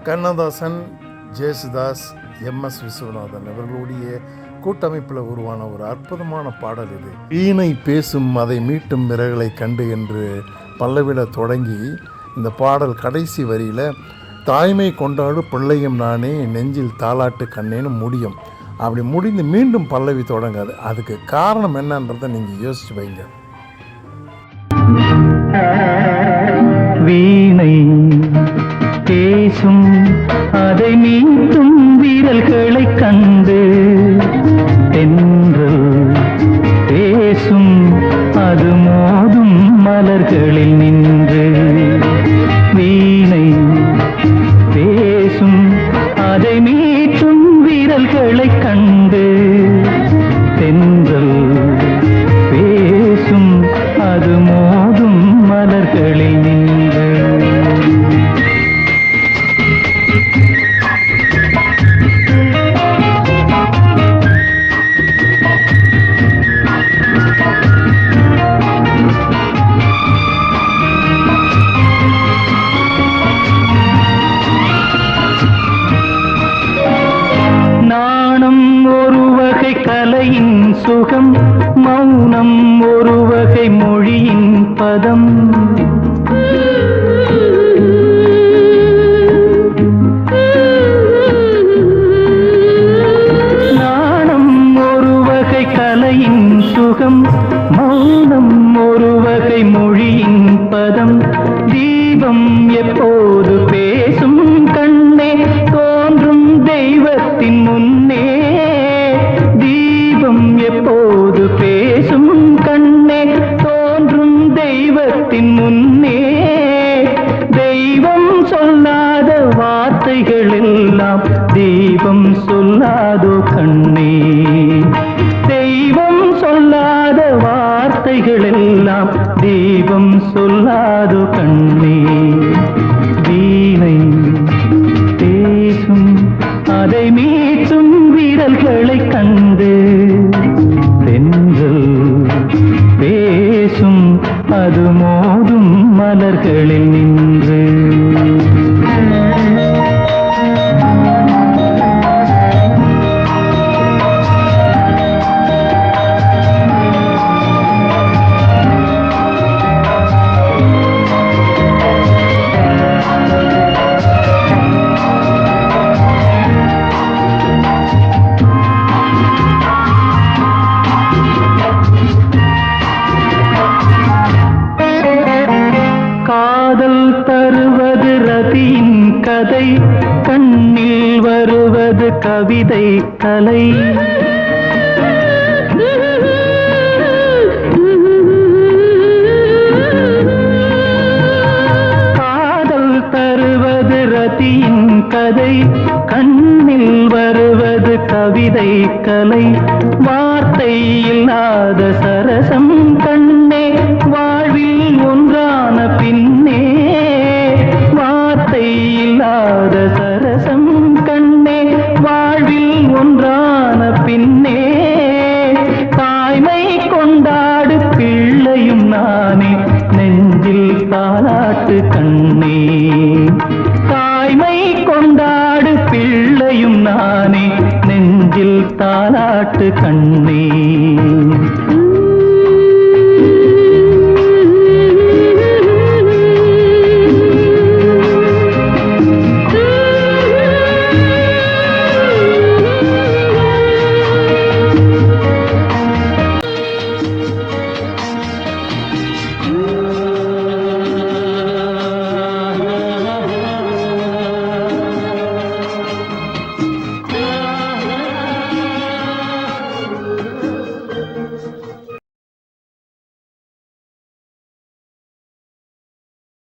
Kannadasan, Yesudas, MS. Viswanathan இவர்களுடைய கூட்டமைப்பில் உருவான ஒரு அற்புதமான பாடல் இது. வீணை பேசும் அதை மீட்டும் விரல்களை கண்டு என்று பல்லவிட தொடங்கி இந்த பாடல் கடைசி வரியில் தாய்மை கொண்டாடு பிள்ளையும் நானே நெஞ்சில் தாலாட்டு கண்ணேன்னு முடியும். அப்படி முடிந்து மீண்டும் பல்லவி தொடங்காது. அதுக்கு காரணம் என்னன்றதை நீங்கள் யோசிச்சு வைங்க. வீணை பேசும் அதை மீட்டும் வீரல்களை கண்டு தென்றல் பேசும் அது மோதும் மலர்களில் நின்று வீணை பேசும் அதை மீட்டும் வீரல்களை கண்டு தென்றல் பேசும் அது மோதும் மலர்களில் நின்று கலையின் சுகம் மௌனம் ஒரு வகை மொழியின் பதம் நாணம் ஒரு வகை கலையின் சுகம் மௌனம் ஒரு வகை மொழியின் பதம் தீபம் எப்போது பேசும் கண்ணே தோன்றும் தெய்வத்தின் முன்னே எப்போது பேசும் கண்ணே தோன்றும் தெய்வத்தின் முன்னே தெய்வம் சொல்லாத வார்த்தைகள் எல்லாம் தெய்வம் சொல்லாதோ கண்ணே தெய்வம் சொல்லாத வார்த்தைகள் எல்லாம் தெய்வம் சொல்லாதோ கண்ணே வீணை பேசும் அதை மீட்டும் வீரல்களை கண்டு தென்றல் பேசும் அது மோதும் மலர்களில் நின்று காதல் தருவது ரதியின் கதை கண்ணில் வருவது கவிதை கலை காதல் தருவது ரதியின் கதை கண்ணில் வருவது கவிதை கலை வார்த்தை இல்லாத சரசம் கண்ணே வாழ்வில் ஒன்றான பின்னே வார்த்தை இல்லாத சரசம் கண்ணே வாழ்வில் ஒன்றான பின்னே தாய்மை கொண்டாடு பிள்ளையும் நானே நெஞ்சில் தாலாட்டு கண்ணே தாய்மை கொண்டாடு பிள்ளையும் நானே நெஞ்சில் தாலாட்டு கண்ணே